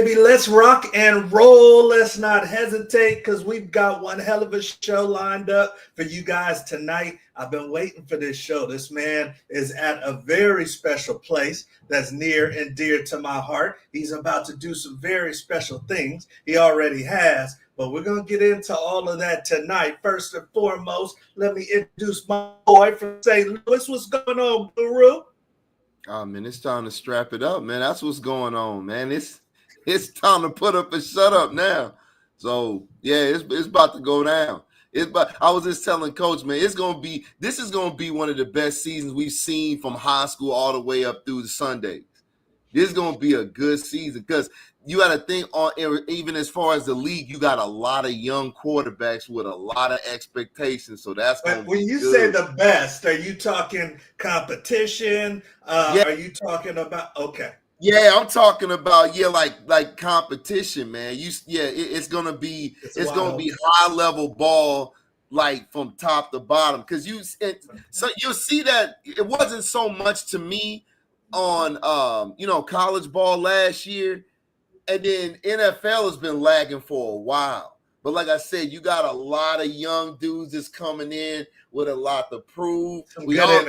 baby. Let's rock and roll. Let's not hesitate because we've got one hell of a show lined up for you guys tonight. I've been waiting for this show. This man is at a very special place that's near and dear to my heart. He's about to do some very special things. He already has, but we're going to get into all of that tonight. First and foremost, let me introduce my boy from St. Louis. What's going on, Guru? Oh, man, it's time to strap it up, man. That's what's going on, man. It's time to put up and shut up now. So, yeah, it's about to go down. I was just telling Coach, man, this is gonna be one of the best seasons we've seen from high school all the way up through the Sundays. This is gonna be a good season because you got to think on even as far as the league, you got a lot of young quarterbacks with a lot of expectations. So that's when you say the best, are you talking competition? Yeah. Are you talking about Yeah, I'm talking about like competition, man. It's gonna be gonna be high level ball like from top to bottom because so you'll see that it wasn't so much to me on college ball last year, and then NFL has been lagging for a while. But like I said, you got a lot of young dudes that's coming in with a lot to prove. We all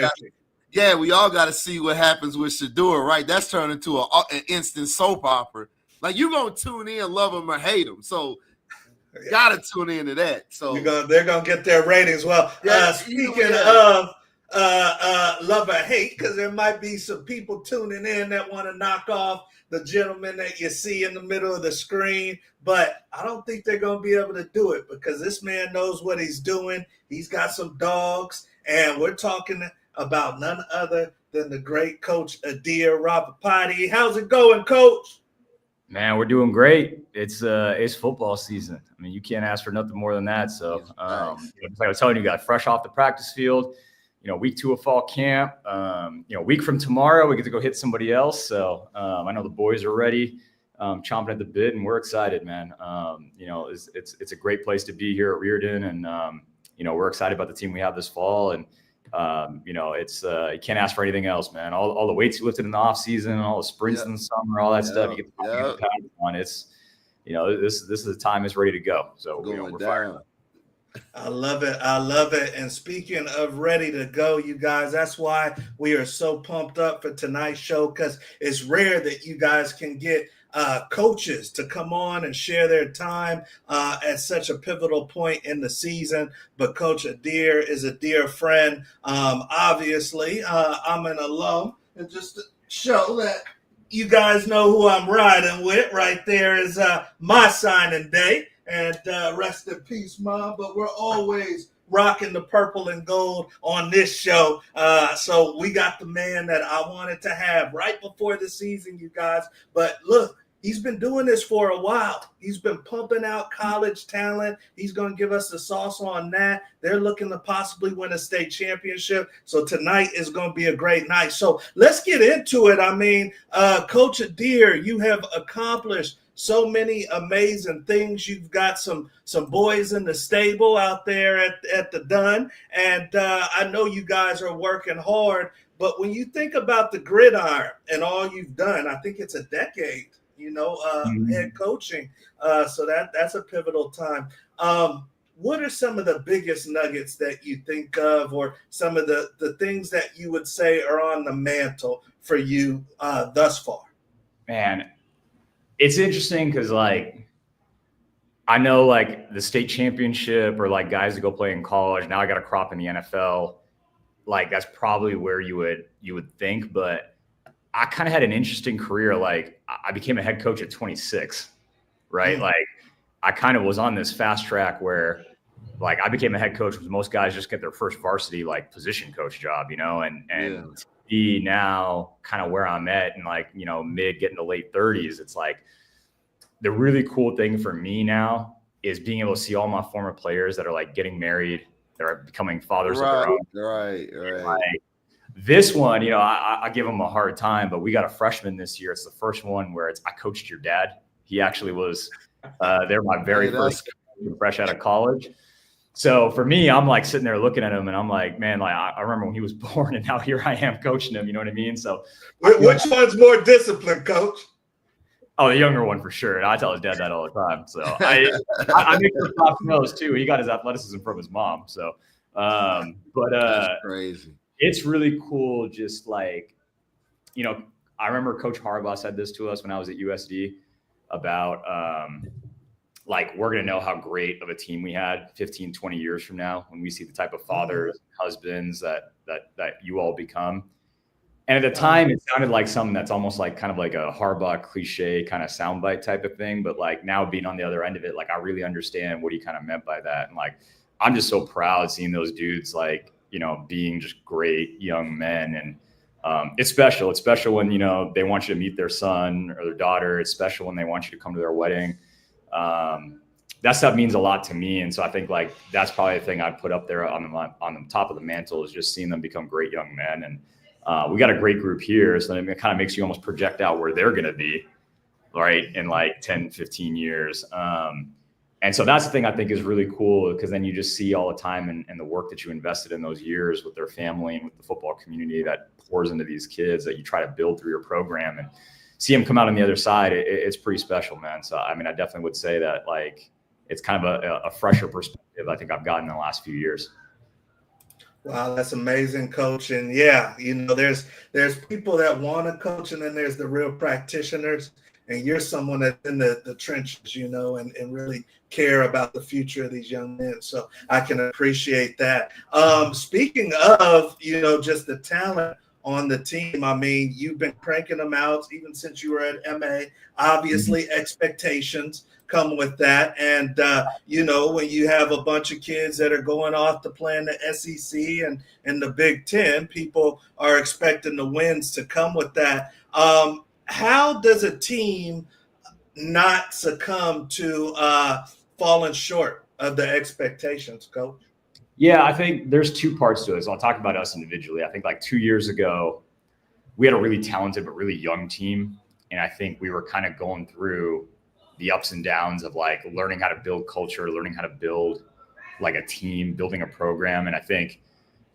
got to see what happens with Shador, right? That's turned into an instant soap opera. Like, you're going to tune in, love him or hate him. So, got to tune into that. So they're going to get their ratings. Well, speaking of love or hate, because there might be some people tuning in that want to knock off the gentleman that you see in the middle of the screen, but I don't think they're going to be able to do it because this man knows what he's doing. He's got some dogs, and we're talking about none other than the great Coach Adhir Ravipati. How's it going, Coach? Man, we're doing great. It's football season. I mean, you can't ask for nothing more than that. So, like I was telling you guys, fresh off the practice field, week 2 of fall camp, a week from tomorrow, we get to go hit somebody else. So I know the boys are ready, chomping at the bit, and we're excited, man. It's a great place to be here at Riordan, and we're excited about the team we have this fall. And you can't ask for anything else, man. All the weights you lifted in the off season, all the sprints in the summer, all that stuff. You get the pounds on. It's this is the time is ready to go. So we're fired up. I love it. I love it. And speaking of ready to go, you guys, that's why we are so pumped up for tonight's show, because it's rare that you guys can get coaches to come on and share their time at such a pivotal point in the season. But Coach Adhir is a dear friend. Obviously, I'm an alum. And just to show that you guys know who I'm riding with, right there is my signing day. And rest in peace, Mom. But we're always rocking the purple and gold on this show. So we got the man that I wanted to have right before the season, you guys. But look, he's been doing this for a while. He's been pumping out college talent. He's going to give us the sauce on that. They're looking to possibly win a state championship. So tonight is going to be a great night. So let's get into it. I mean, Coach Adhir, you have accomplished so many amazing things. You've got some boys in the stable out there at the Dun, and I know you guys are working hard. But when you think about the gridiron and all you've done, I think it's a decade, head coaching. So that's a pivotal time. What are some of the biggest nuggets that you think of, or some of the things that you would say are on the mantle for you thus far? Man, it's interesting because, I know, the state championship or, guys that go play in college, now I got a crop in the NFL. That's probably where you would think. But I kind of had an interesting career. I became a head coach at 26, right? I kind of was on this fast track where, I became a head coach because most guys just get their first varsity, position coach job, and to be now kind of where I'm at and, mid getting to late 30s, it's the really cool thing for me now is being able to see all my former players that are getting married, that are becoming fathers of their own. Right. This one, I give them a hard time, but we got a freshman this year. It's the first one where I coached your dad. He actually was there my very first fresh out of college. So for me, I'm sitting there looking at him and I'm man, I remember when he was born and now here I am coaching him. You know what I mean? So which one's more disciplined, Coach? Oh, the younger one for sure. And I tell his dad that all the time. So I make sure Pops knows too. He got his athleticism from his mom. So, That's crazy. It's really cool. Just like, I remember Coach Harbaugh said this to us when I was at USD about, like, we're going to know how great of a team we had 15, 20 years from now when we see the type of fathers, husbands that you all become. And at the time, it sounded like something that's almost like kind of like a Harbaugh cliche kind of soundbite type of thing. But like now being on the other end of it, like I really understand what he kind of meant by that. And like, I'm just so proud seeing those dudes, like, being just great young men. And it's special. It's special when, they want you to meet their son or their daughter. It's special when they want you to come to their wedding. That stuff means a lot to me. And so I think like, that's probably the thing I'd put up there on the top of the mantle is just seeing them become great young men. And, we got a great group here. So it kind of makes you almost project out where they're going to be, right, in like 10, 15 years. And so that's the thing I think is really cool because then you just see all the time and the work that you invested in those years with their family and with the football community that pours into these kids that you try to build through your program and see them come out on the other side. It's pretty special, man. So, I mean, I definitely would say that like it's kind of a fresher perspective I think I've gotten in the last few years. Wow, that's amazing, Coach. And yeah, there's people that want to coach, and then there's the real practitioners. And you're someone that's in the trenches, and really care about the future of these young men. So I can appreciate that. Speaking of, just the talent on the team, I mean, you've been cranking them out even since you were at MA. Obviously, expectations come with that. And, when you have a bunch of kids that are going off to play in the SEC and the Big Ten, people are expecting the wins to come with that. How does a team not succumb to falling short of the expectations, Coach? Yeah, I think there's two parts to it. So I'll talk about us individually. I think like 2 years ago, we had a really talented but really young team. And I think we were kind of going through the ups and downs of like learning how to build culture, learning how to build like a team, building a program. And I think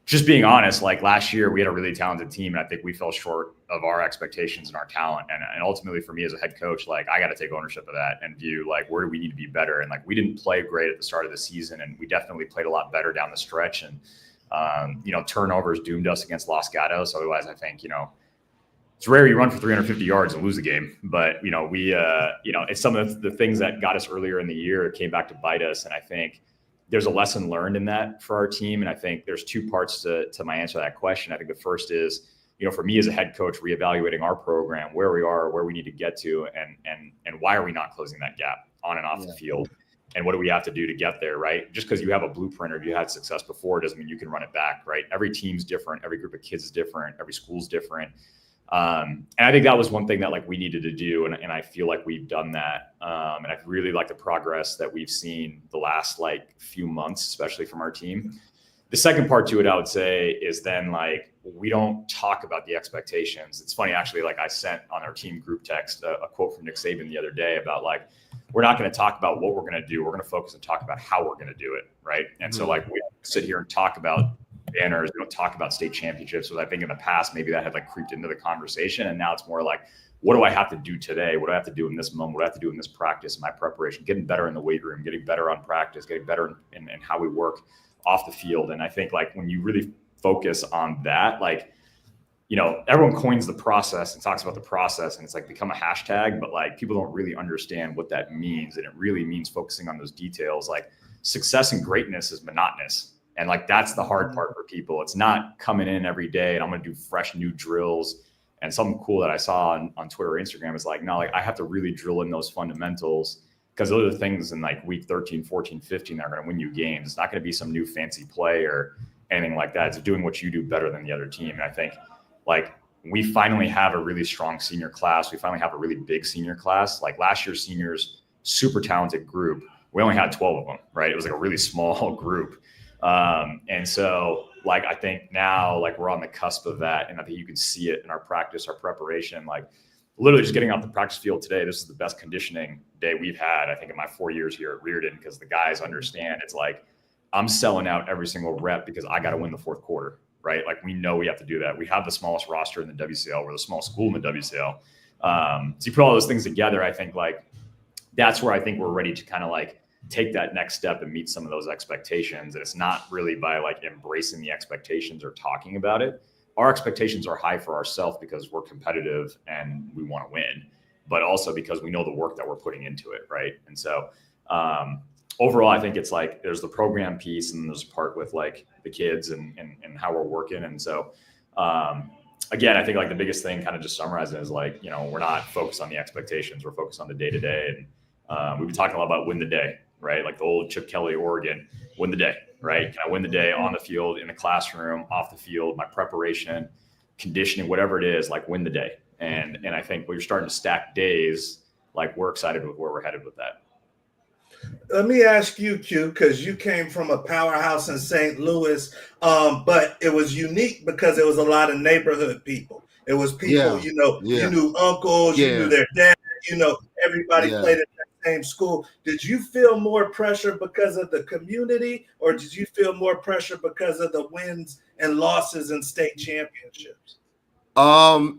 just being honest, like last year we had a really talented team and I think we fell short of our expectations and our talent. And ultimately for me as a head coach, like I got to take ownership of that and view like, where do we need to be better? And like, we didn't play great at the start of the season and we definitely played a lot better down the stretch. And, turnovers doomed us against Los Gatos. Otherwise I think, it's rare you run for 350 yards and lose the game, but it's some of the things that got us earlier in the year. It came back to bite us. And I think there's a lesson learned in that for our team. And I think there's two parts to my answer to that question. I think the first is, for me as a head coach, reevaluating our program, where we are, where we need to get to, and why are we not closing that gap on and off the field? And what do we have to do to get there, right? Just because you have a blueprint or you had success before doesn't mean you can run it back, right? Every team's different. Every group of kids is different. Every school's different. And I think that was one thing that like we needed to do. And I feel like we've done that. And I really like the progress that we've seen the last like few months, especially from our team. The second part to it, I would say, is then like, we don't talk about the expectations. It's funny, actually, like I sent on our team group text a quote from Nick Saban the other day about like, we're not going to talk about what we're going to do. We're going to focus and talk about how we're going to do it. Right. And so like, we don't sit here and talk about banners. We don't talk about state championships. So I think in the past, maybe that had like creeped into the conversation. And now it's more like, what do I have to do today? What do I have to do in this moment? What do I have to do in this practice, in my preparation, getting better in the weight room, getting better on practice, getting better in how we work off the field. And I think like when you really focus on that, like, everyone coins the process and talks about the process and it's like become a hashtag, but like people don't really understand what that means. And it really means focusing on those details. Like success and greatness is monotonous. And like, that's the hard part for people. It's not coming in every day and I'm going to do fresh new drills. And something cool that I saw on Twitter or Instagram is like, no, like I have to really drill in those fundamentals because those are the things in like week 13, 14, 15 that are going to win you games. It's not going to be some new fancy play or anything like that. It's doing what you do better than the other team. And I think like we finally have a really strong senior class. We finally have a really big senior class. Like last year's seniors, super talented group. We only had 12 of them, right? It was like a really small group. And so like, I think now like we're on the cusp of that. And I think you can see it in our practice, our preparation, like literally just getting off the practice field today. This is the best conditioning day we've had, I think in my 4 years here at Riordan, because the guys understand it's like, I'm selling out every single rep because I got to win the fourth quarter, right? Like we know we have to do that. We have the smallest roster in the WCL. We're the smallest school in the WCL. So you put all those things together, I think like that's where I think we're ready to kind of like take that next step and meet some of those expectations. And it's not really by like embracing the expectations or talking about it. Our expectations are high for ourselves because we're competitive and we want to win, but also because we know the work that we're putting into it, right? And so overall, I think it's like there's the program piece and there's a part with like the kids and how we're working. And so again, I think like the biggest thing kind of just summarizing is like, you know, we're not focused on the expectations, we're focused on the day-to-day. And we've been talking a lot about win the day, right? Like the old Chip Kelly, Oregon, win the day, right? Can I win the day on the field, in the classroom, off the field, my preparation, conditioning, whatever it is, like win the day. And I think when you're starting to stack days, like we're excited with where we're headed with that. Let me ask you, Q, because you came from a powerhouse in St. Louis, but it was unique because it was a lot of neighborhood people. It was people, you knew uncles, you knew their dad, everybody played at the same school. Did you feel more pressure because of the community, or did you feel more pressure because of the wins and losses in state championships?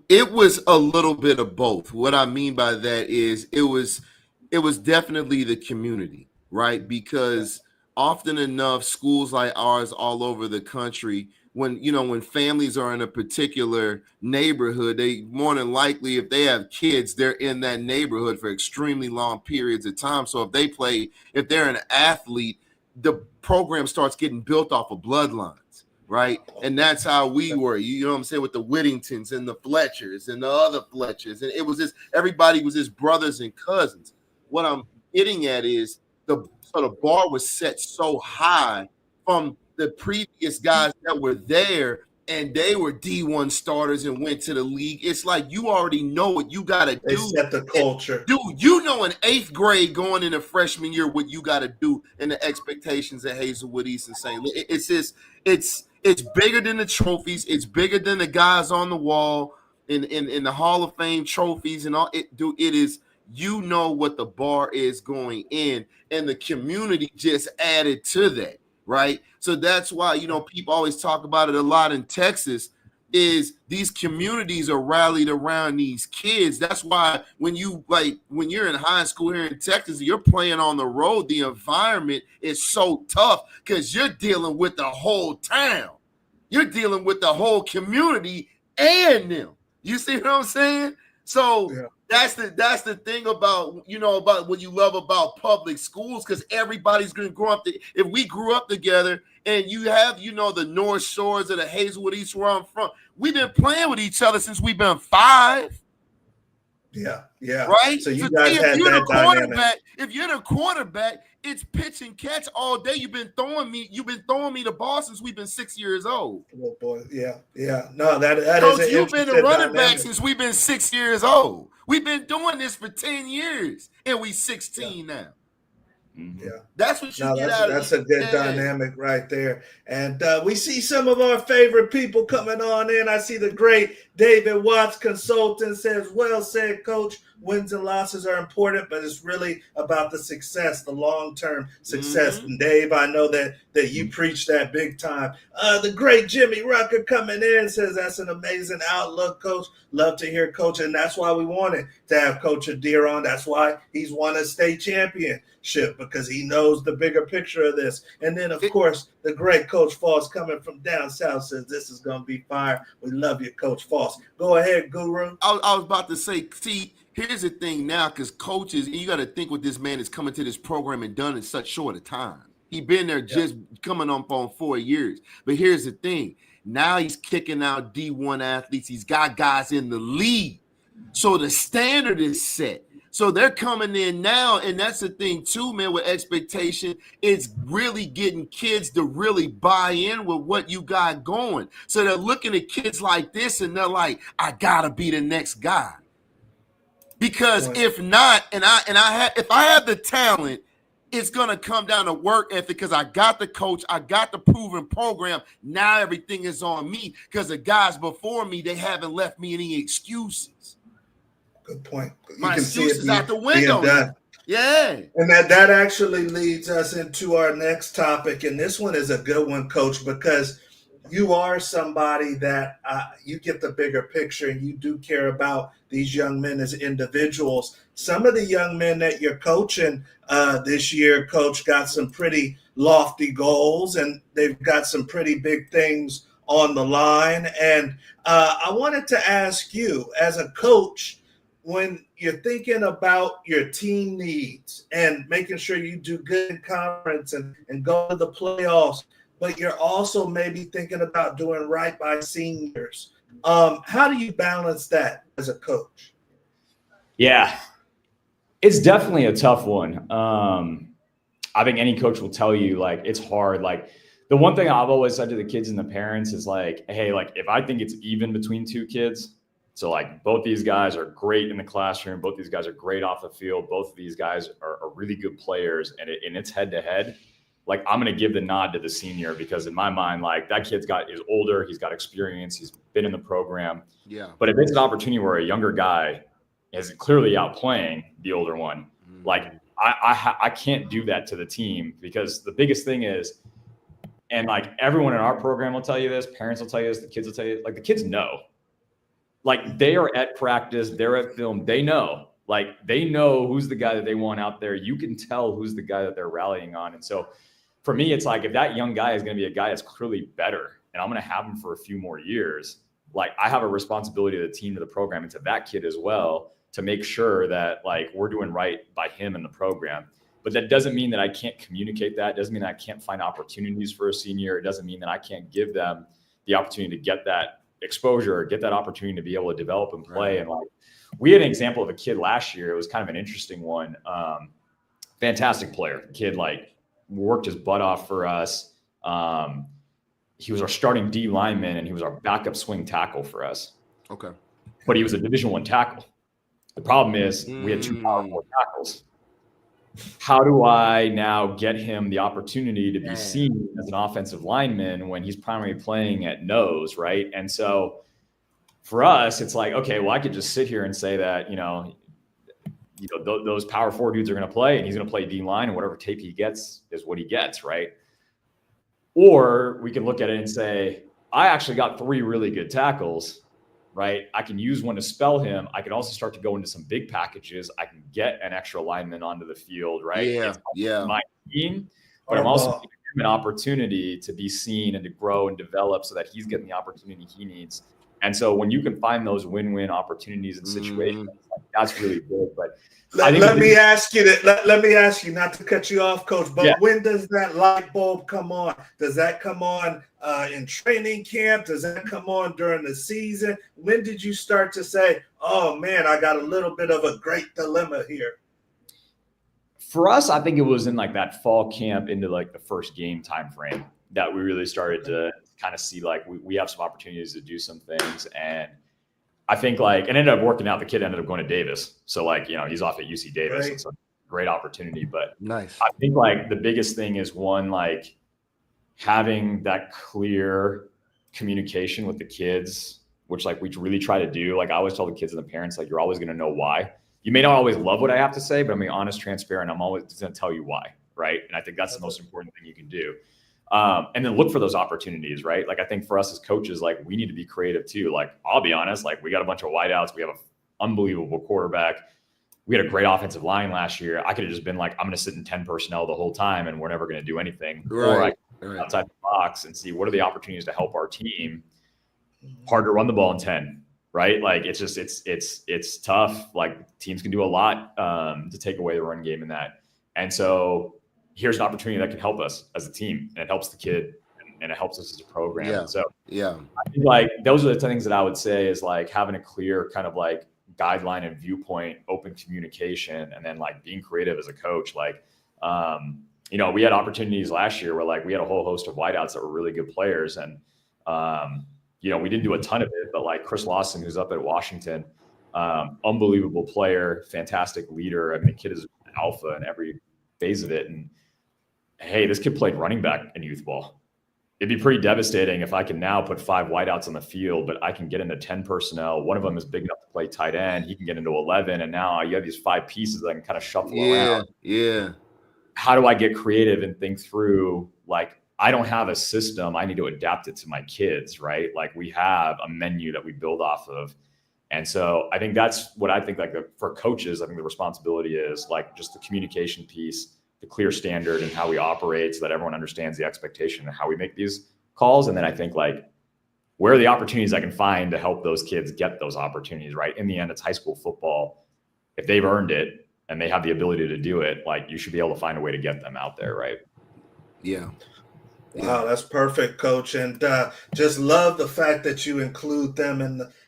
It was a little bit of both. What I mean by that is it was definitely the community, right? Because often enough, schools like ours all over the country, when families are in a particular neighborhood, they more than likely, if they have kids, they're in that neighborhood for extremely long periods of time. So if they're an athlete, the program starts getting built off of bloodlines, right? And that's how we were, you know what I'm saying, with the Whittingtons and the Fletchers and the other Fletchers. And it was just, everybody was just brothers and cousins. What I'm getting at is the bar was set so high from the previous guys that were there, and they were D1 starters and went to the league. It's like you already know what you got to do. They set the culture. Dude, in 8th grade going into freshman year what you got to do and the expectations at Hazelwood East and St. Louis. It's just, it's bigger than the trophies. It's bigger than the guys on the wall in the Hall of Fame trophies and all. It is. You know what the bar is going in, and the community just added to that, right? So that's why, people always talk about it a lot in Texas, is these communities are rallied around these kids. That's why when you're in high school here in Texas, you're playing on the road, the environment is so tough because you're dealing with the whole town. You're dealing with the whole community and them. You see what I'm saying? So that's the thing about what you love about public schools, because everybody's going to grow up. If we grew up together and you have, the North Shores of the Hazelwood East where I'm from, we've been playing with each other since we've been 5. Yeah. Right? So you guys had that dynamic. If you're the quarterback, it's pitch and catch all day. You've been throwing me the ball since we've been 6 years old. Oh boy, yeah. No, that Coach, is an you've been a running dynamic. back since we've been 6 years old. We've been doing this for 10 years, and we 16 now. Yeah, that's what you get out of it. That's a good dynamic right there. And we see some of our favorite people coming on in. I see the great David Watts, consultant, says, well said, Coach. Wins and losses are important, but it's really about the success, the long-term success. And Dave, I know that you preach that big time. The great Jimmy Rucker coming in says that's an amazing outlook, Coach. Love to hear Coach, and that's why we wanted to have Coach Adhir on. That's why he's won a state championship, because he knows the bigger picture of this. And then, of course, the great Coach Foss coming from down south says this is going to be fire. We love you, Coach Foss. Go ahead, Guru. I was about to say, see, here's the thing now, because coaches, and you got to think what this man is coming to this program and done in such short a time. He been there just coming on 4 years. But here's the thing. Now he's kicking out D1 athletes. He's got guys in the league. So the standard is set. So they're coming in now, and that's the thing too, man, with expectation. It's really getting kids to really buy in with what you got going. So they're looking at kids like this, and they're like, I got to be the next guy. Because if not, if I have the talent, it's gonna come down to work ethic, because I got the coach, I got the proven program. Now everything is on me, because the guys before me, they haven't left me any excuses. Good point. My excuses out the window. Yeah. And that actually leads us into our next topic, and this one is a good one, Coach, because you are somebody that you get the bigger picture and you do care about these young men as individuals. Some of the young men that you're coaching this year, Coach, got some pretty lofty goals and they've got some pretty big things on the line. And I wanted to ask you, as a coach, when you're thinking about your team needs and making sure you do good in conference and go to the playoffs, but you're also maybe thinking about doing right by seniors. How do you balance that as a coach? Yeah, it's definitely a tough one. I think any coach will tell you, like, it's hard. Like, the one thing I've always said to the kids and the parents is like, hey, like, if I think it's even between two kids, so like both these guys are great in the classroom, both these guys are great off the field, both of these guys are really good players, and it's head to head, like, I'm going to give the nod to the senior, because in my mind, like, that kid's is older, he's got experience, he's been in the program. Yeah. But if it's an opportunity where a younger guy is clearly outplaying the older one, like, I can't do that to the team, because the biggest thing is, and like everyone in our program will tell you this, parents will tell you this, the kids will tell you, like, the kids know, like, they are at practice, they're at film, they know, like, they know who's the guy that they want out there. You can tell who's the guy that they're rallying on. And so for me, it's like, if that young guy is going to be a guy that's clearly better and I'm going to have him for a few more years, like, I have a responsibility to the team, to the program, and to that kid as well, to make sure that, like, we're doing right by him and the program. But that doesn't mean that I can't communicate that. It doesn't mean that I can't find opportunities for a senior. It doesn't mean that I can't give them the opportunity to get that exposure or get that opportunity to be able to develop and play. Right. And like, we had an example of a kid last year. It was kind of an interesting one. Fantastic player. The kid, like, worked his butt off for us. He was our starting D lineman and he was our backup swing tackle for us. Okay. But he was a Division I tackle. The problem is we had 2 Power 4 tackles. How do I now get him the opportunity to be seen as an offensive lineman when he's primarily playing at nose, right? And so for us, it's like, okay, well, I could just sit here and say that, those Power 4 dudes are going to play and he's going to play D line, and whatever tape he gets is what he gets, right? Or we can look at it and say, I actually got 3 really good tackles, right? I can use one to spell him. I can also start to go into some big packages. I can get an extra lineman onto the field, right? Yeah. My team, but I'm also giving him an opportunity to be seen and to grow and develop so that he's getting the opportunity he needs. And so when you can find those win-win opportunities and situations, that's really good. But let me ask you, not to cut you off, Coach, but when does that light bulb come on? Does that come on in training camp? Does that come on during the season? When did you start to say, oh man, I got a little bit of a great dilemma here? For us, I think it was in like that fall camp into like the first game time frame that we really started to kind of see like we have some opportunities to do some things. And I think like it ended up working out. The kid ended up going to Davis. So like, he's off at UC Davis. Right. It's a great opportunity. But nice. I think like the biggest thing is one, like having that clear communication with the kids, which like we really try to do. Like I always tell the kids and the parents, like, you're always going to know why. You may not always love what I have to say, but I'm being honest, transparent. I'm always going to tell you why. Right. And I think that's the most important thing you can do. And then look for those opportunities, right? Like I think for us as coaches, like we need to be creative too. Like I'll be honest, like we got a bunch of wideouts. We have an unbelievable quarterback. We had a great offensive line last year. I could have just been like, I'm going to sit in 10 personnel the whole time and we're never going to do anything. Right. Or I can outside the box and see what are the opportunities to help our team. Hard to run the ball in 10, right? Like it's just, it's tough. Like teams can do a lot to take away the run game in that. And so here's an opportunity that can help us as a team, and it helps the kid and it helps us as a program. Yeah. And so yeah, I think like those are the things that I would say is like having a clear kind of like guideline and viewpoint, open communication, and then like being creative as a coach. Like, we had opportunities last year where like we had a whole host of wideouts that were really good players. And, we didn't do a ton of it, but like Chris Lawson, who's up at Washington, unbelievable player, fantastic leader. I mean, the kid is alpha in every phase of it. And hey, this kid played running back in youth ball. It'd be pretty devastating if I can now put 5 wideouts on the field, but I can get into 10 personnel. One of them is big enough to play tight end. He can get into 11. And now you have these 5 pieces that I can kind of shuffle around. Yeah. How do I get creative and think through, like, I don't have a system. I need to adapt it to my kids, right? Like we have a menu that we build off of. And so I think that's what I think like for coaches, I think the responsibility is like just the communication piece, the clear standard and how we operate so that everyone understands the expectation and how we make these calls. And then I think like, where are the opportunities I can find to help those kids get those opportunities, right? In the end, it's high school football. If they've earned it and they have the ability to do it, like you should be able to find a way to get them out there, right? Yeah. Wow, that's perfect, Coach. And just love the fact that you include them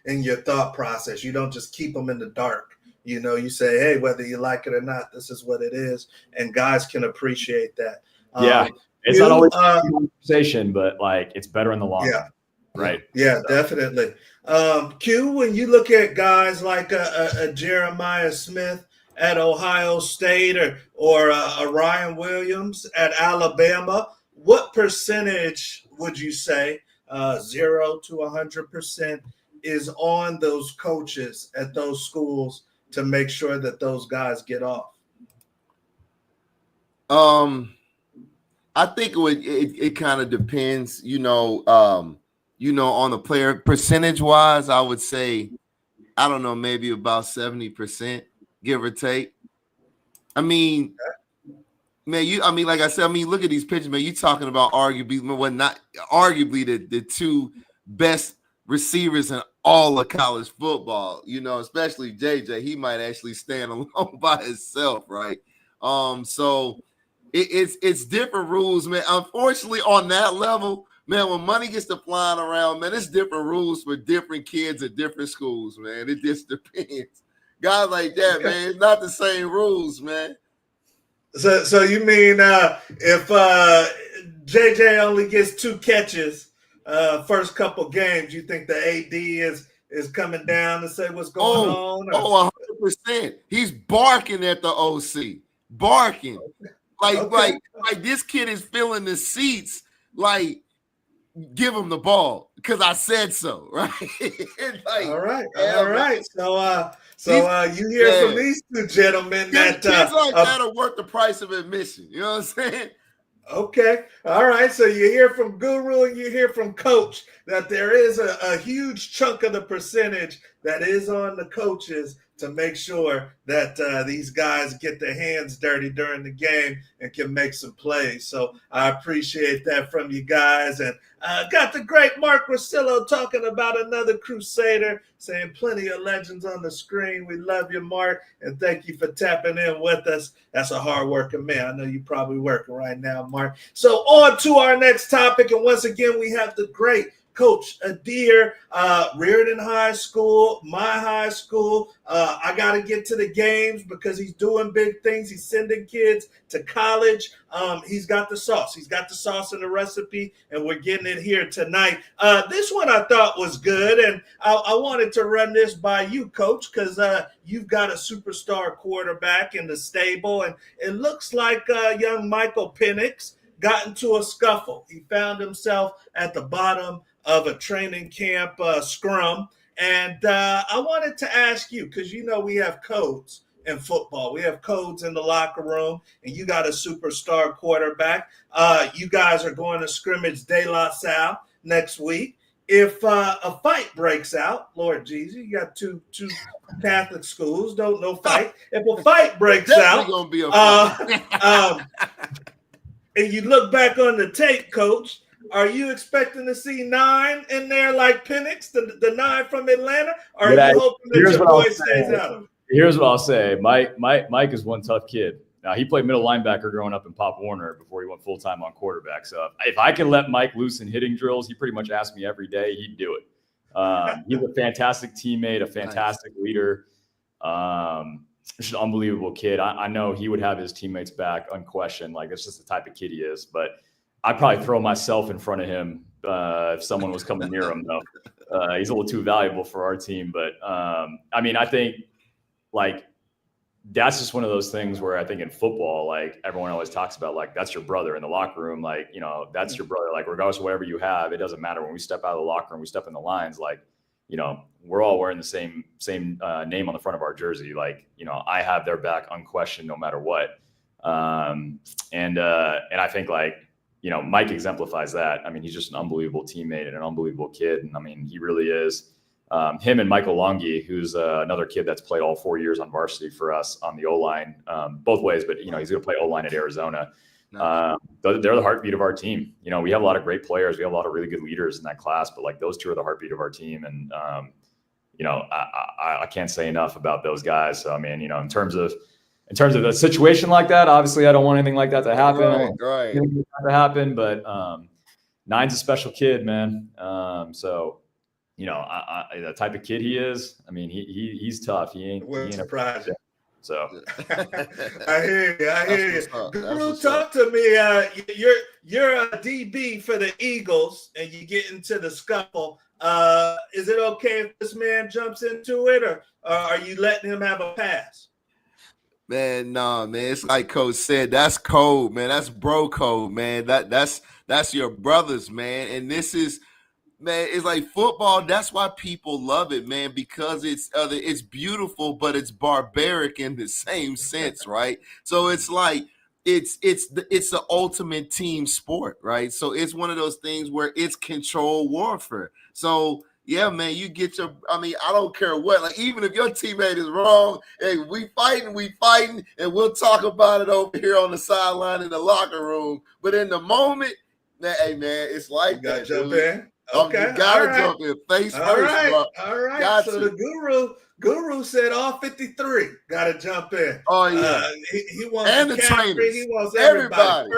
in your thought process. You don't just keep them in the dark. You know, you say, hey, whether you like it or not, this is what it is. And guys can appreciate that. Yeah. It's not always a conversation, but like it's better in the long run. Right. Yeah, so. Definitely. Q, when you look at guys like a Jeremiah Smith at Ohio State or a Ryan Williams at Alabama, what percentage would you say, 0 to 100%, is on those coaches at those schools to make sure that those guys get off? I think it kind of depends, on the player. Percentage wise, I would say, I don't know, maybe about 70%, give or take. I mean, man, like I said, look at these pictures, man. You talking about arguably the two best receivers in all of college football, especially JJ. He might actually stand alone by himself, right? So it's different rules, man. Unfortunately, on that level, man, when money gets to flying around, man, it's different rules for different kids at different schools, man. It just depends. Guys like that, man, it's not the same rules, man. So you mean if JJ only gets 2 catches first couple games, you think the AD is coming down to say what's going on? Or? 100%. He's barking at the OC, barking. Like this kid is filling the seats. Like, give him the ball because I said so, right? All right. So you hear from these 2 gentlemen that kids like that are worth the price of admission. You know what I'm saying? Okay. All right. So you hear from Guru and you hear from Coach that there is a huge chunk of the percentage that is on the coaches to make sure that these guys get their hands dirty during the game and can make some plays. So I appreciate that from you guys. And got the great Mark Rosillo talking about another Crusader, saying plenty of legends on the screen. We love you, Mark, and thank you for tapping in with us. That's a hard-working man. I know you're probably working right now, Mark. So on to our next topic. And once again, we have the great Coach Adhir, Riordan High School, my high school. I got to get to the games because he's doing big things. He's sending kids to college. He's got the sauce. He's got the sauce in the recipe, and we're getting it here tonight. This one I thought was good, and I wanted to run this by you, Coach, because you've got a superstar quarterback in the stable, and it looks like young Michael Penix got into a scuffle. He found himself at the bottom of a training camp scrum. And I wanted to ask you, because we have codes in football. We have codes in the locker room, and you got a superstar quarterback. You guys are going to scrimmage De La Salle next week. If a fight breaks out, Lord Jesus, you got two Catholic schools, no fight. If a fight breaks out, gonna be a fight. And you look back on the tape, Coach, are you expecting to see 9 in there like Penix, the 9 from Atlanta? Or are you hoping that your boy stays out of it? Here's what I'll say. Mike is one tough kid. Now, he played middle linebacker growing up in Pop Warner before he went full-time on quarterback. So if I can let Mike loose in hitting drills, he pretty much asks me every day, he'd do it. He's a fantastic teammate, a fantastic leader. Just an unbelievable kid. I know he would have his teammates back unquestioned. Like, it's just the type of kid he is. But I'd probably throw myself in front of him if someone was coming near him, though. He's a little too valuable for our team. But, I think, like, that's just one of those things where I think in football, like, everyone always talks about, like, that's your brother in the locker room. Like, that's your brother. Like, regardless of whatever you have, it doesn't matter. When we step out of the locker room, we step in the lines, like, we're all wearing the same name on the front of our jersey. Like, I have their back unquestioned no matter what. And I think, like, Mike exemplifies that. I mean, he's just an unbelievable teammate and an unbelievable kid. And I mean, he really is. Him and Michael Longi, who's another kid that's played all 4 years on varsity for us on the O-line, both ways, but, he's going to play O-line at Arizona. They're the heartbeat of our team. We have a lot of great players. We have a lot of really good leaders in that class, but like those two are the heartbeat of our team. And, I can't say enough about those guys. So, I mean, in terms of a situation like that, obviously I don't want anything like that to happen. Right. To happen, but Nine's a special kid, man. So, the type of kid he is, I mean, he's tough. He ain't surprised. So I hear you. Guru, talk to me. You're a DB for the Eagles, and you get into the scuffle. Is it okay if this man jumps into it, or are you letting him have a pass? Man, nah, man. It's like Coach said. That's code, man. That's bro code, man. That's your brothers, man. And this is, man, it's like football. That's why people love it, man, because it's beautiful, but it's barbaric in the same sense, right? So it's like it's the ultimate team sport, right? So it's one of those things where it's controlled warfare. So yeah, man, you get I don't care what, like, even if your teammate is wrong, hey, we fighting, and we'll talk about it over here on the sideline in the locker room. But in the moment, hey, man, it's like that. Jump in. Okay. You gotta jump in face first, bro. All right. So the guru said all 53 gotta jump in. Oh yeah. He wants and the trainers. He wants everybody.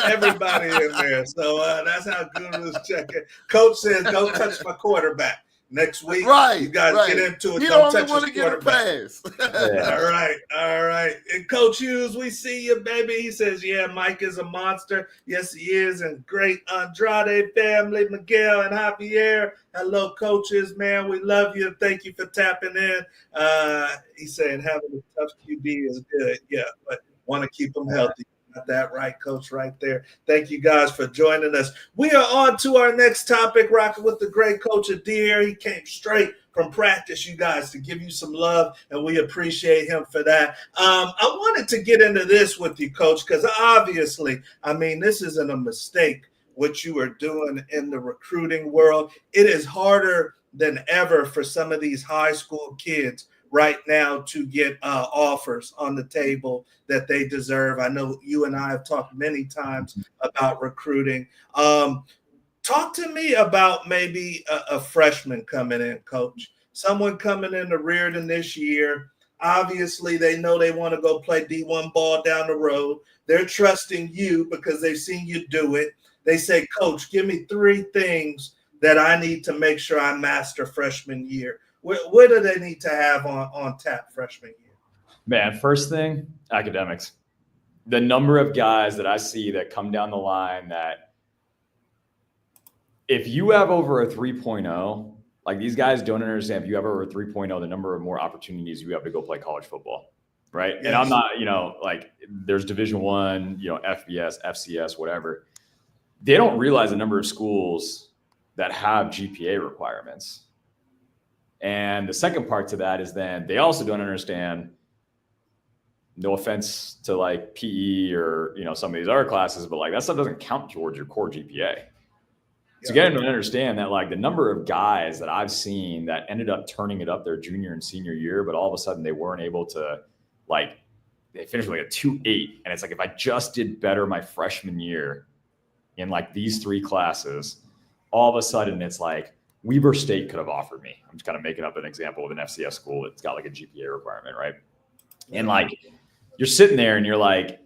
Everybody in there. So that's how Guru's checking. Coach says, "Don't touch my quarterback." Next week, you guys get into it. You don't only touch want to get a pass. All right. And Coach Hughes, we see you, baby. He says, yeah, Mike is a monster. Yes, he is. And great Andrade family, Miguel and Javier. Hello, coaches, man. We love you. Thank you for tapping in. He's saying having a tough QB is good. Yeah, but want to keep them healthy. That right, Coach, right there. Thank you guys for joining us. We are on to our next topic, rocking with the great Coach Adhir. He came straight from practice, you guys, to give you some love, and we appreciate him for that. I wanted to get into this with you, Coach, because obviously, I mean, this isn't a mistake what you are doing in the recruiting world. It is harder than ever for some of these high school kids right now to get offers on the table that they deserve. I know you and I have talked many times about recruiting. Talk to me about maybe a freshman coming in, Coach. Someone coming into Riordan this year. Obviously, they know they want to go play D1 ball down the road. They're trusting you because they've seen you do it. They say, Coach, give me 3 things that I need to make sure I master freshman year. What do they need to have on tap freshman year? Man, first thing, academics. The number of guys that I see that come down the line that if you have over a 3.0, like these guys don't understand, if you have over a 3.0, the number of more opportunities you have to go play college football, right? Yes. And I'm not, like there's Division I, FBS, FCS, whatever. They don't realize the number of schools that have GPA requirements. And the second part to that is then they also don't understand, no offense to like PE or, some of these other classes, but like that stuff doesn't count towards your core GPA. So get them to understand that like the number of guys that I've seen that ended up turning it up their junior and senior year, but all of a sudden they weren't able to, like, they finished with like a 2.8. And it's like, if I just did better my freshman year in like these 3 classes, all of a sudden it's like, Weber State could have offered me. I'm just kind of making up an example with an FCS school that's got like a GPA requirement, right? And like you're sitting there and you're like,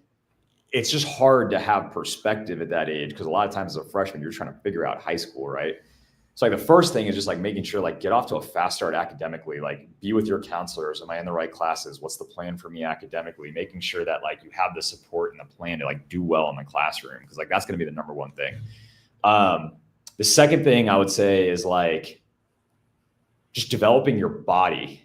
it's just hard to have perspective at that age because a lot of times as a freshman, you're trying to figure out high school, right? So like the first thing is just like making sure like get off to a fast start academically, like be with your counselors. Am I in the right classes? What's the plan for me academically? Making sure that like you have the support and the plan to like do well in the classroom because like that's going to be the number one thing. The second thing I would say is like just developing your body,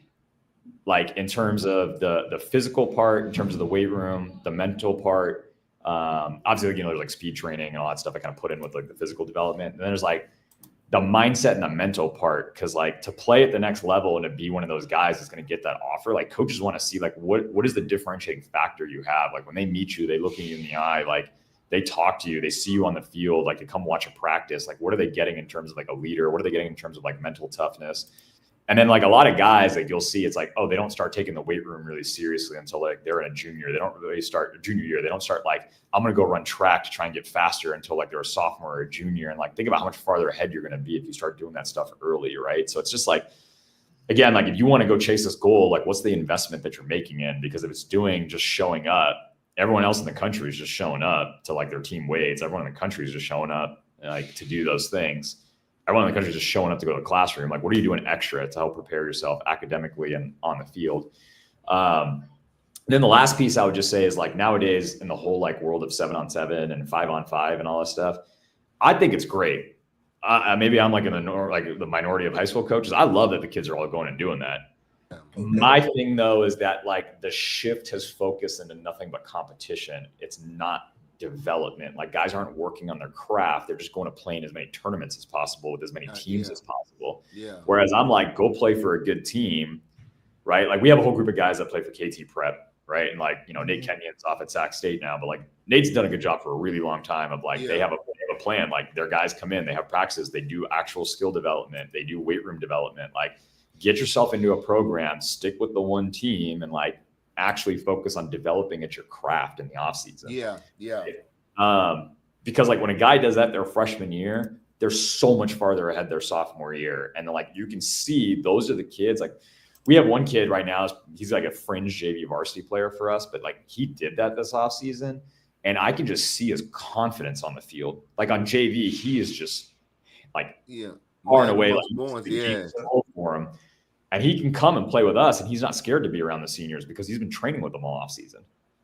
like in terms of the physical part, in terms of the weight room, the mental part. Obviously, there's like speed training and all that stuff I kind of put in with like the physical development. And then there's like the mindset and the mental part. Cause like to play at the next level and to be one of those guys that's going to get that offer, like coaches want to see like, what is the differentiating factor you have? Like when they meet you, they look at you in the eye, like, they talk to you, they see you on the field, like they come watch a practice. Like, what are they getting in terms of like a leader? What are they getting in terms of like mental toughness? And then like a lot of guys, like you'll see, it's like, oh, they don't start taking the weight room really seriously until like they're in a junior. They don't really start junior year. They don't start like, I'm going to go run track to try and get faster until like they're a sophomore or a junior. And like, think about how much farther ahead you're going to be if you start doing that stuff early, right? So it's just like, again, like if you want to go chase this goal, like what's the investment that you're making in? Because if it's doing just showing up, everyone else in the country is just showing up to like their team weights. Everyone in the country is just showing up like to do those things. Everyone in the country is just showing up to go to the classroom. Like, what are you doing extra to help prepare yourself academically and on the field? Then the last piece I would just say is like nowadays in the whole like world of 7-on-7 and 5-on-5 and all this stuff, I think it's great. Maybe I'm like the minority of high school coaches. I love that the kids are all going and doing that. Okay. My thing though is that like the shift has focused into nothing but competition. It's not development. Like guys aren't working on their craft. They're just going to play in as many tournaments as possible with as many teams as possible. Yeah. Whereas I'm like, go play for a good team, right? Like we have a whole group of guys that play for KT Prep, right? And like, you know, Nate Kenyon's off at Sac State now, but like Nate's done a good job for a really long time of like, they have a plan. Like their guys come in, they have practices, they do actual skill development, they do weight room development. Like get yourself into a program, stick with the one team and like actually focus on developing at your craft in the off season. Because like when a guy does that their freshman year, they're so much farther ahead their sophomore year. And then like, you can see those are the kids. Like we have one kid right now, he's like a fringe JV varsity player for us, but like he did that this off season. And I can just see his confidence on the field. Like on JV, he is just like far and away like for him. And he can come and play with us, and he's not scared to be around the seniors because he's been training with them all off season.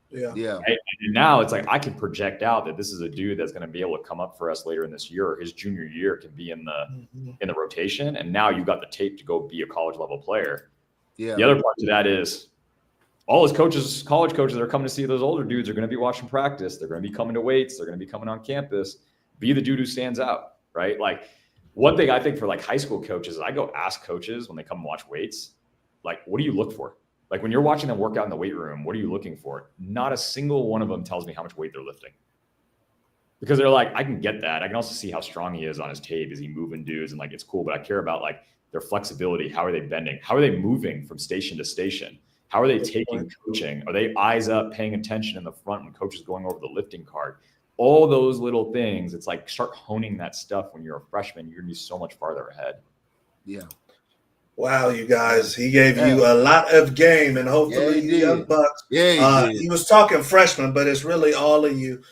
Yeah. Right? And now it's like I can project out that this is a dude that's going to be able to come up for us later in this year. Or his junior year can be in the rotation, and now you got the tape to go be a college level player. Yeah. The other part to that is all his coaches, college coaches that are coming to see those older dudes are going to be watching practice. They're going to be coming to weights. They're going to be coming on campus. Be the dude who stands out, right? Like. One thing I think for like high school coaches, I go ask coaches when they come and watch weights, like, what do you look for? Like when you're watching them work out in the weight room, what are you looking for? Not a single one of them tells me how much weight they're lifting. Because they're like, I can get that. I can also see how strong he is on his tape. Is he moving dudes? And like, it's cool, but I care about like their flexibility. How are they bending? How are they moving from station to station? How are they taking coaching? Are they eyes up, paying attention in the front when coach is going over the lifting cart? All those little things, it's like start honing that stuff when you're a freshman. You're going to be so much farther ahead. Yeah. Wow, you guys. He gave you a lot of game, and hopefully you young bucks. He was talking freshmen, but it's really all of you.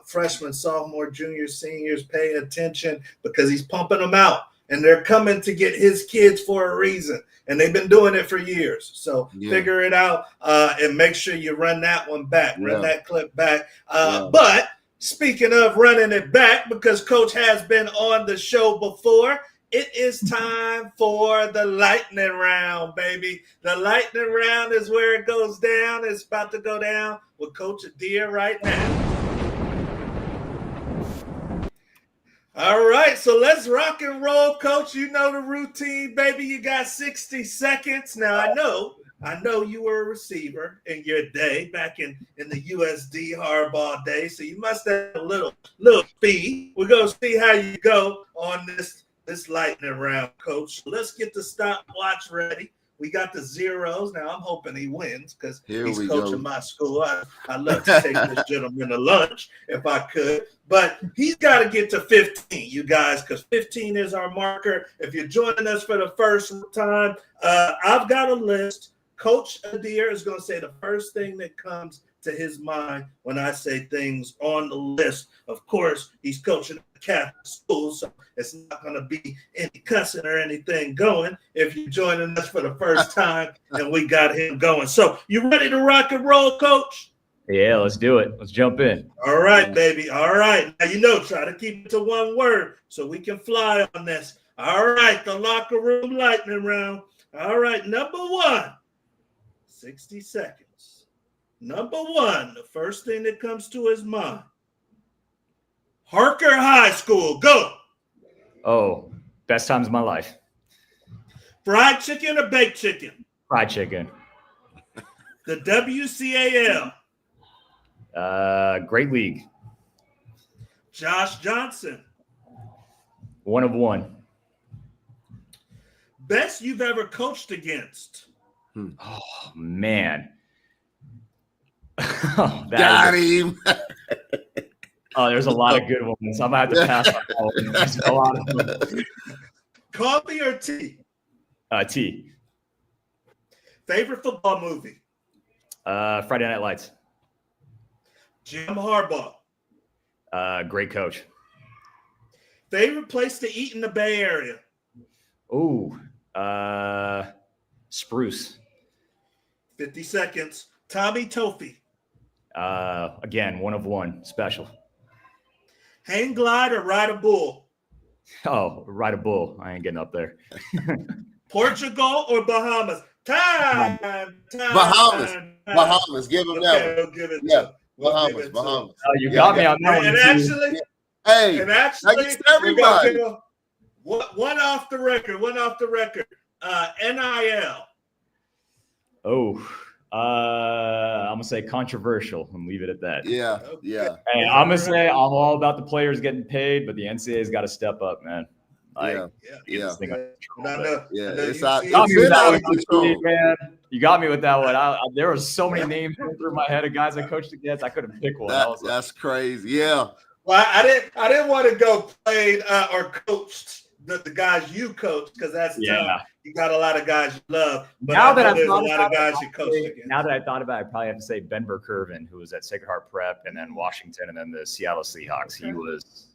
Freshmen, sophomore, juniors, seniors, pay attention because he's pumping them out. And they're coming to get his kids for a reason. And they've been doing it for years. So figure it out and make sure you run that one back. Run that clip back. But speaking of running it back, because Coach has been on the show before, it is time for the lightning round, baby. The lightning round is where it goes down. It's about to go down with Coach Adhir right now. All right, so let's rock and roll, Coach. You know the routine, baby. You got 60 seconds. Now, I know you were a receiver in your day back in the USD hardball day, so you must have a little speed. We're going to see how you go on this lightning round, Coach. Let's get the stopwatch ready. We got the zeros. Now, I'm hoping he wins because he's coaching my school. I'd love to take this gentleman to lunch if I could. But he's got to get to 15, you guys, because 15 is our marker. If you're joining us for the first time, I've got a list. Coach Adhir is going to say the first thing that comes to his mind when I say things on the list. Of course, he's coaching at Catholic school, so it's not going to be any cussing or anything going if you're joining us for the first time and we got him going. So you ready to rock and roll, Coach? Yeah, let's do it. Let's jump in. All right, baby. All right. Now, try to keep it to one word so we can fly on this. All right, the locker room lightning round. All right, number one, 60 seconds. Number one, the first thing that comes to his mind. Harker High School, go. Oh, best times of my life. Fried chicken or baked chicken? Fried chicken. The WCAL. Great league. Josh Johnson. 1 of 1. Best you've ever coached against. Oh man. Got him. Oh, there's a lot of good ones. I'm gonna have to pass on all of them. There's a lot of them. Coffee or tea? Tea. Favorite football movie? Friday Night Lights. Jim Harbaugh. Great coach. Favorite place to eat in the Bay Area? Ooh, Spruce. 50 seconds. Tommy Toffee. Again, 1 of 1. Special. Hang glide or ride a bull? Oh, ride a bull. I ain't getting up there. Portugal or Bahamas? Time. Bahamas. Give him that one. We'll give it Yeah. to him. Bahamas. Oh, you got me on that one. And actually, hey, everybody. everybody. One off the record. NIL. Oh, I'm gonna say controversial and leave it at that. Yeah, yeah. Hey, I'm gonna say I'm all about the players getting paid, but the NCAA's got to step up, man. Yeah. It's out of control, man. You got me with that one. There were so many names going through my head of guys I coached against. I couldn't pick one. That's crazy. Yeah. Well, I didn't want to go played or coached the guys you coached because that's tough. You got a lot of guys you love, but now that there's a lot of guys you coached against. Now that I thought about it, I probably have to say Ben Verkerven, who was at Sacred Heart Prep, and then Washington, and then the Seattle Seahawks. He was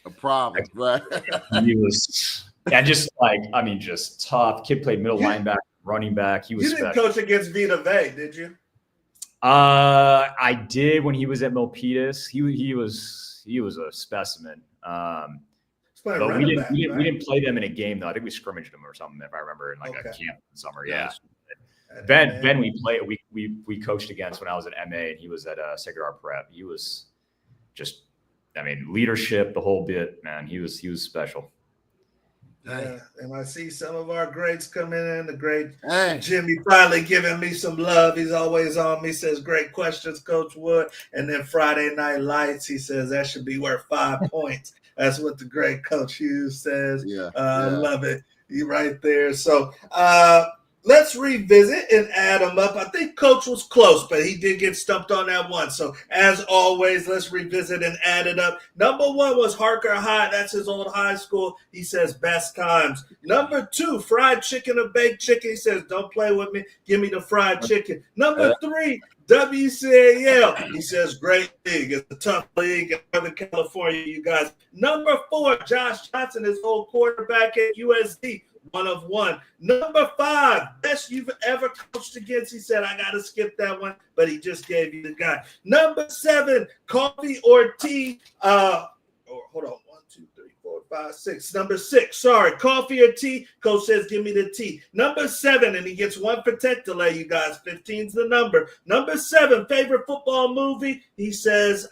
a problem, right? He was, just tough. Kid played middle linebacker, running back. He was. You didn't coach against Vita Vea, did you? I did when he was at Milpitas. He was a specimen. But we didn't play them in a game though. I think we scrimmaged them or something, if I remember, in a camp in the summer. Yeah. Ben we coached against when I was at MA, and he was at Sacred Heart Prep. He was just, leadership, the whole bit, man. He was special. Yeah, and I see some of our greats coming in. The great Jimmy finally giving me some love. He's always on me. Says great questions, Coach Wood. And then Friday Night Lights, he says that should be worth 5 points. That's what the great Coach Hughes says. I love it. You right there. So let's revisit and add them up. I think Coach was close, but he did get stumped on that one. So as always, let's revisit and add it up. Number 1 was Harker High. That's his old high school. He says best times. Number 2, fried chicken or baked chicken. He says, don't play with me. Give me the fried chicken. Number 3, WCAL. He says, great league. It's a tough league in Northern California, you guys. Number 4, Josh Johnson, his old quarterback at USD. 1 of 1. Number 5, best you've ever coached against. He said, I got to skip that one, but he just gave you the guy. Number 7, coffee or tea. Hold on. 1, 2, 3, 4, 5, 6. Number 6, sorry, coffee or tea. Coach says, give me the tea. Number 7, and he gets 1 for tech delay, you guys. 15's the number. Number 7, favorite football movie. He says,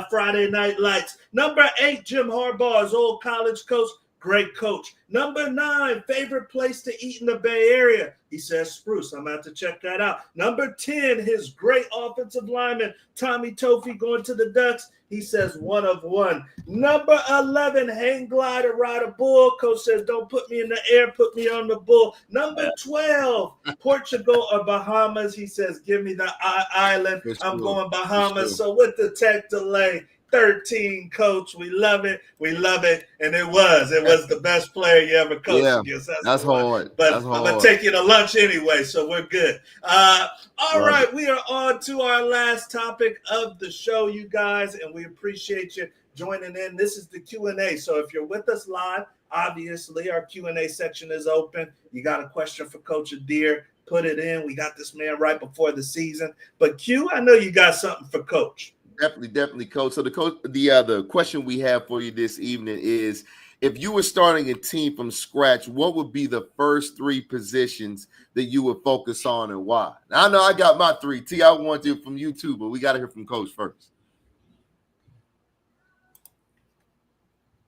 Friday Night Lights. Number 8, Jim Harbaugh, his old college coach. Great coach. Number 9, favorite place to eat in the Bay Area. He says Spruce. I'm about to check that out. Number 10, his great offensive lineman, Tommy Toffee, going to the Ducks. He says 1 of 1. Number 11, hang glide or ride a bull. Coach says, don't put me in the air, put me on the bull. Number 12, Portugal or Bahamas. He says, give me the island. I'm going Bahamas. So with the tech delay, 13, Coach. We love it. And it was the best player you ever coached against. That's hard. But I'm going to take you to lunch anyway, so we're good. All right, we are on to our last topic of the show, you guys, and we appreciate you joining in. This is the Q&A. So if you're with us live, obviously our Q&A section is open. You got a question for Coach Adhir, put it in. We got this man right before the season. But Q, I know you got something for Coach. Definitely, Coach. So the question we have for you this evening is, if you were starting a team from scratch, what would be the first 3 positions that you would focus on and why? Now, I know I got my 3. T, I want to from you too, but we got to hear from Coach first.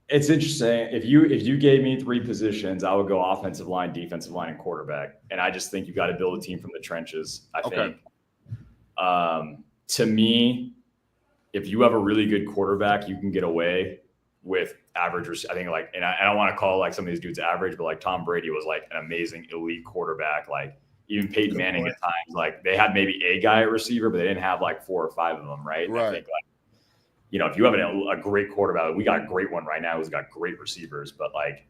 It's interesting. If you gave me 3 positions, I would go offensive line, defensive line, and quarterback. And I just think you got to build a team from the trenches. I think. To me, if you have a really good quarterback, you can get away with average. I think and I don't want to call like some of these dudes average, but like Tom Brady was like an amazing elite quarterback. Like even Peyton Manning at times, like they had maybe a guy at receiver, but they didn't have like 4 or 5 of them, right? Right. I think if you have a great quarterback, we got a great one right now who's got great receivers, but like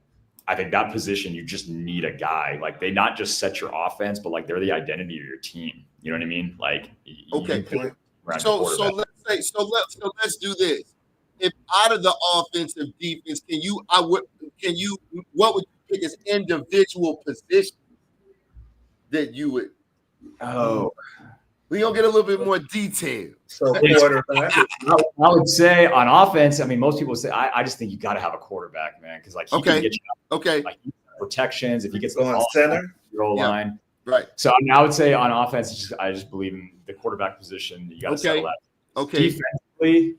I think that position you just need a guy. Like they not just set your offense, but like they're the identity of your team. You know what I mean? Like okay. So let's do this. If out of the offensive defense, what would you pick as individual positions that you would? Oh, we gonna get a little bit more detail. So quarterback. I would say on offense. I mean, most people say I just think you got to have a quarterback, man, because like he can get you like protections if he gets the ball center, goal line. Right. So I mean, I would say on offense, I just believe in the quarterback position. You got to settle that. Okay. Defensively,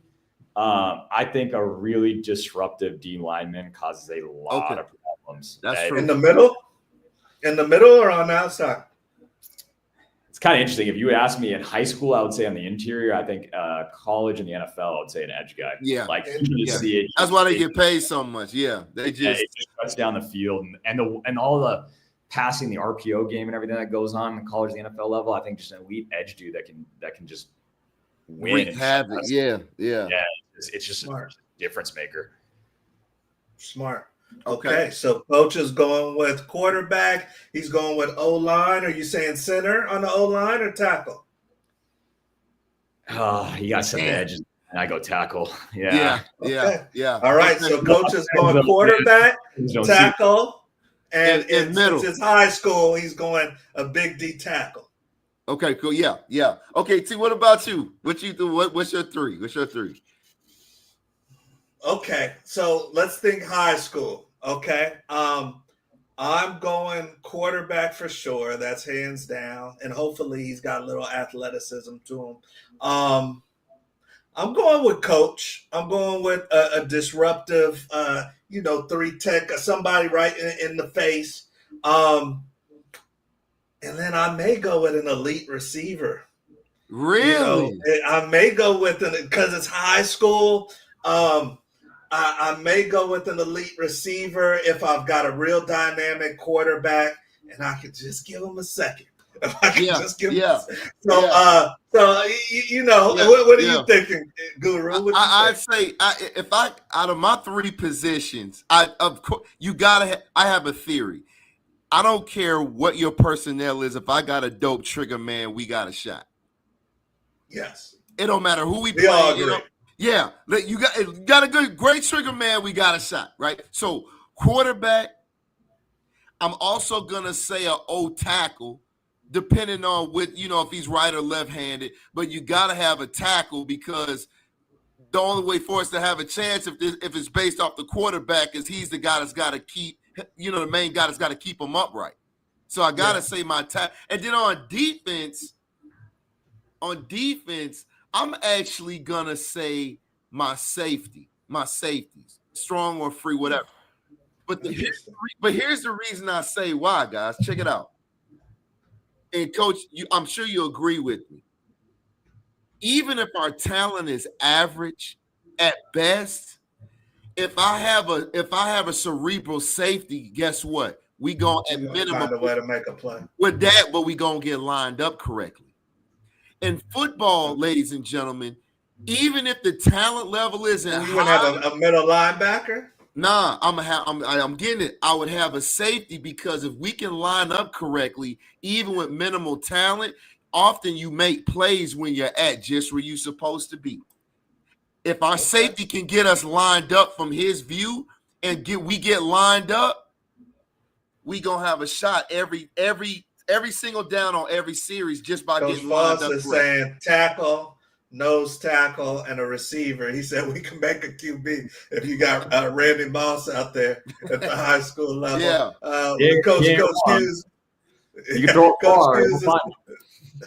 I think a really disruptive D lineman causes a lot of problems. That's true. In the middle or on the outside? It's kind of interesting. If you ask me in high school, I would say on the interior. I think college and the NFL, I would say an edge guy. Yeah, like you just see it. That's why they get paid so much. Yeah, it just cuts down the field and all the passing, the RPO game, and everything that goes on in college and the NFL level. I think just an elite edge dude that can just win and have it. Yeah. It's just a difference maker. Smart. Okay, so coach is going with quarterback. He's going with O-line. Are you saying center on the O-line or tackle? You got some edges, and I go tackle. Yeah. All right, so coach is going quarterback, tackle, and middle. Since it's high school, he's going a big D tackle. Okay, cool. Yeah. Okay, T, what about you? What you do? What's your 3? Okay, so let's think high school. Okay, I'm going quarterback for sure. That's hands down, and hopefully he's got a little athleticism to him. I'm going with coach. I'm going with a disruptive, 3-tech, somebody right in the face. And then I may go with an elite receiver. Really? I may go with it because it's high school. I may go with an elite receiver if I've got a real dynamic quarterback, and I could just give him a second. If I could just give him a second. What are you thinking, Guru? I'd say if I out of my 3 positions, I have a theory. I don't care what your personnel is. If I got a dope trigger man, we got a shot. Yes. It don't matter who we play. All agree. Yeah, you got a great trigger man, we got a shot, right? So quarterback, I'm also gonna say an O tackle, depending on if he's right or left-handed, but you gotta have a tackle because the only way for us to have a chance if it's based off the quarterback is he's the guy that's got to keep, the main guy that's got to keep him upright. So I gotta say my tackle, and then on defense, I'm actually gonna say my safeties, strong or free, whatever. But here's the reason I say why, guys. Check it out. And coach, I'm sure you agree with me. Even if our talent is average at best, if I have a cerebral safety, guess what? We gonna at minimum find a way to make a play with that, but we gonna get lined up correctly. In football, ladies and gentlemen, even if the talent level isn't high, you wouldn't have a middle linebacker. Nah, I'm getting it. I would have a safety because if we can line up correctly, even with minimal talent, often you make plays when you're at just where you're supposed to be. If our safety can get us lined up from his view and we get lined up, we gonna have a shot every single down on every series just by getting lined up. Is saying tackle, nose tackle, and a receiver. He said we can make a QB if you got Randy Moss out there at the high school level. Coach Hughes. You can throw it far.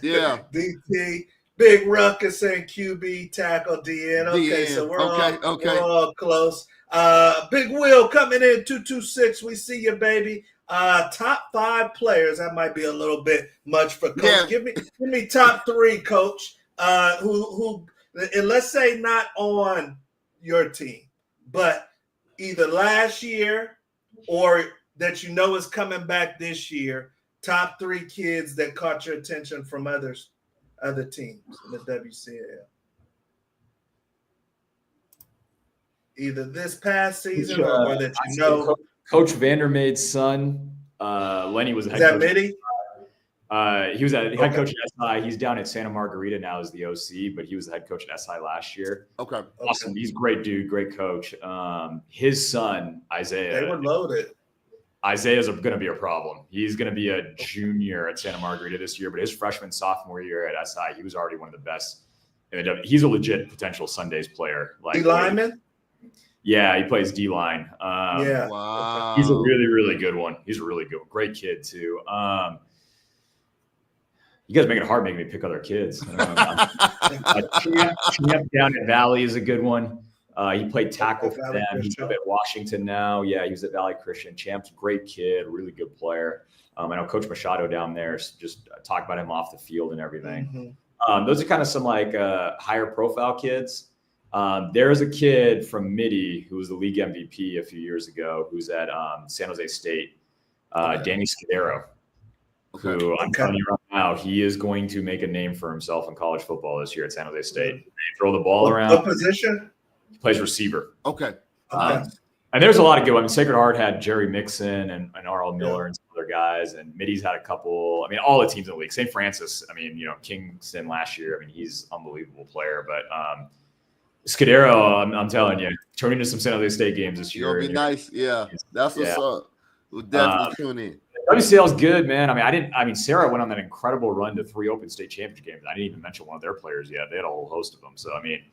Yeah. DT. Big Ruckus saying QB, tackle, DN. Okay, so we're all close. Big Will coming in 226. We see you, baby. Top 5 players. That might be a little bit much for Coach. Yeah. Give me top 3, Coach. Who and let's say not on your team, but either last year or that you know is coming back this year, top 3 kids that caught your attention from other teams in the WCL. Either this past season or that you know. Coach Vandermeid's son, Lenny, was the head coach. Mitty? He was head coach at SI. He's down at Santa Margarita now as the OC, but he was the head coach at SI last year. Okay. Awesome. He's a great dude, great coach. His son, Isaiah. They were loaded. Isaiah's going to be a problem. He's going to be a junior at Santa Margarita this year, but his freshman, sophomore year at SI, he was already one of the best. He's a legit potential Sundays player. Like D-lineman? Yeah, he plays D-line. Yeah. Wow. He's a really, really good one. He's a really good one. Great kid, too. You guys make it hard making me pick other kids. Champ down in Valley is a good one. He played tackle for them. He's up at Washington now. Yeah, he was at Valley Christian. Champ's a great kid, really good player. I know Coach Machado down there just talk about him off the field and everything. Mm-hmm. Those are kind of some like higher profile kids. There's a kid from Midi who was the league MVP a few years ago who's at San Jose State, Danny Scudero, who I'm telling you right now, he is going to make a name for himself in college football this year at San Jose State. They throw the ball around. What position? He plays receiver. Okay. And there's a lot of good ones. Sacred Heart had Jerry Mixon and R.L. Miller and some other guys, and Midi's had a couple. I mean, all the teams in the league. St. Francis, I mean, Kingston last year, I mean, he's an unbelievable player. But Scudero, I'm telling you, turn into some San Jose State games this year. It'll be nice. Yeah, that's what's up. We'll definitely tune in. WCL's good, man. I mean, Sarah went on that incredible run to 3 Open State Championship games. I didn't even mention one of their players yet. They had a whole host of them. So, I mean,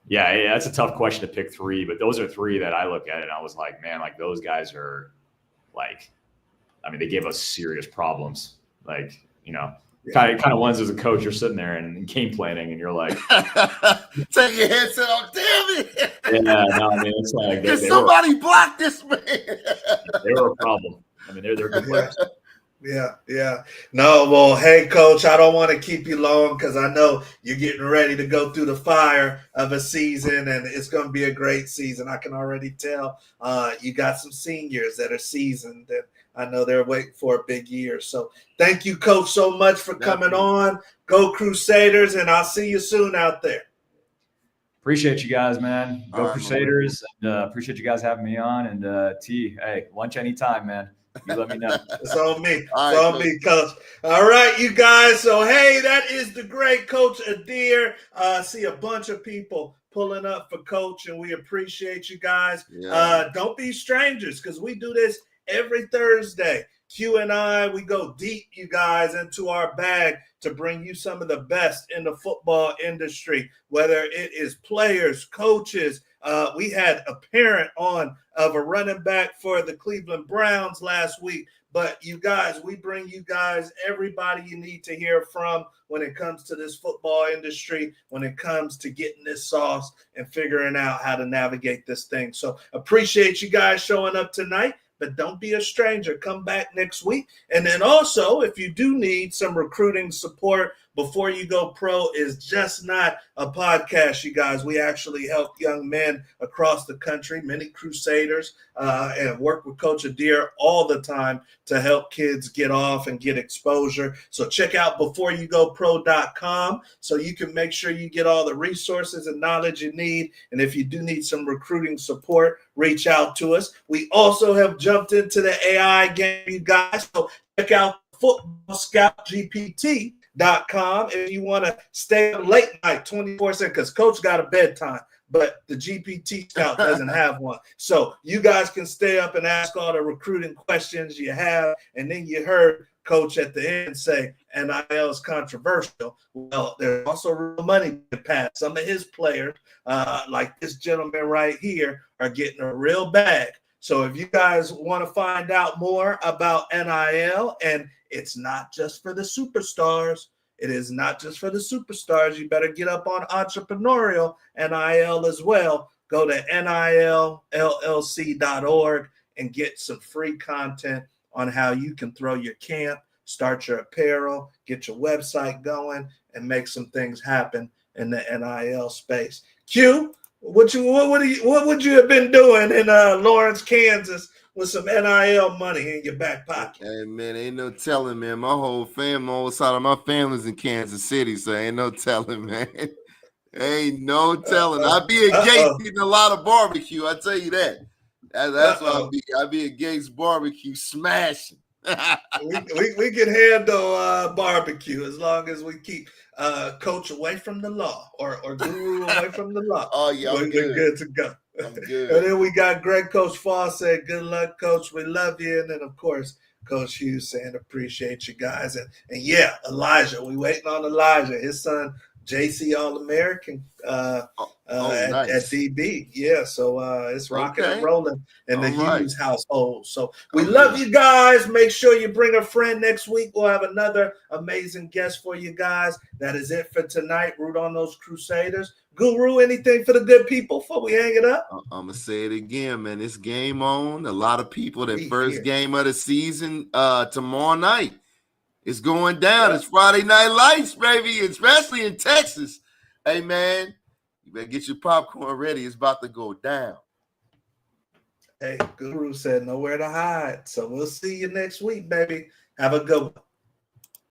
yeah, that's a tough question to pick 3, but those are 3 that I look at and I was like, man, like those guys are like, I mean, they gave us serious problems. Like, kind of ones as a coach, you're sitting there and game planning and you're like, take your headset off, damn it. Yeah, no, I mean, it's like, Can somebody block this man? They were a problem. I mean, they're good players. Yeah. No, well, hey, Coach, I don't want to keep you long because I know you're getting ready to go through the fire of a season, and it's going to be a great season. I can already tell you got some seniors that are seasoned, and I know they're waiting for a big year. So thank you, Coach, so much for coming on. Go Crusaders, and I'll see you soon out there. Appreciate you guys, man. Go Crusaders. And, appreciate you guys having me on. And T, hey, lunch anytime, man. You let me know. It's on me. It's on me, Coach. All right, you guys. So, hey, that is the great Coach Adhir. See a bunch of people pulling up for Coach, and we appreciate you guys. Yeah. Don't be strangers because we do this every Thursday. Q and I, we go deep, you guys, into our bag to bring you some of the best in the football industry, whether it is players, coaches. We had a parent on of a running back for the Cleveland Browns last week. But you guys, we bring you guys everybody you need to hear from when it comes to this football industry, when it comes to getting this sauce and figuring out how to navigate this thing. So appreciate you guys showing up tonight. But don't be a stranger. Come back next week. And then also, if you do need some recruiting support before you go pro, is just not a podcast, you guys. We actually help young men across the country, many Crusaders, and work with Coach Adhir all the time to help kids get off and get exposure. So check out beforeyougopro.com so you can make sure you get all the resources and knowledge you need. And if you do need some recruiting support, reach out to us. We also have jumped into the AI game, you guys. So check out Football Scout GPT.com if you want to stay up late night 24/7 because Coach got a bedtime, but the GPT Scout doesn't have one. So you guys can stay up and ask all the recruiting questions you have. And then you heard Coach at the end say NIL is controversial. Well, there's also real money to pass. Some of his players, like this gentleman right here, are getting a real bag. So if you guys want to find out more about NIL, and it's not just for the superstars, it is not just for the superstars. You better get up on entrepreneurial NIL as well. Go to nillllc.org and get some free content on how you can throw your camp, start your apparel, get your website going, and make some things happen in the NIL space. Q, what would you have been doing in Lawrence, Kansas, with some NIL money in your back pocket? Hey man, ain't no telling, man. My whole side of my family's in Kansas City, so ain't no telling, man. Ain't no telling. I'd be at Gates eating a lot of barbecue. I tell you that. That's why I'd be at Gates barbecue smashing. we can handle barbecue as long as we keep Coach away from the law or Guru away from the law. Oh yeah, we're good to go. I'm good. And then we got Greg Coach Foss saying, "Good luck, Coach. We love you." And then of course Coach Hughes saying, "Appreciate you guys." And yeah, Elijah. We waiting on Elijah. His son JC All-American nice. at DB. Yeah, so it's rocking and rolling in the Hughes household. So we love you guys. Make sure you bring a friend next week. We'll have another amazing guest for you guys. That is it for tonight. Root on those Crusaders. Guru, anything for the good people before we hang it up? I'm going to say it again, man. It's game on. A lot of people, their first game of the season tomorrow night. It's going down. It's Friday Night Lights, baby, especially in Texas. Hey, man, you better get your popcorn ready. It's about to go down. Hey, Guru said nowhere to hide. So we'll see you next week, baby. Have a good one.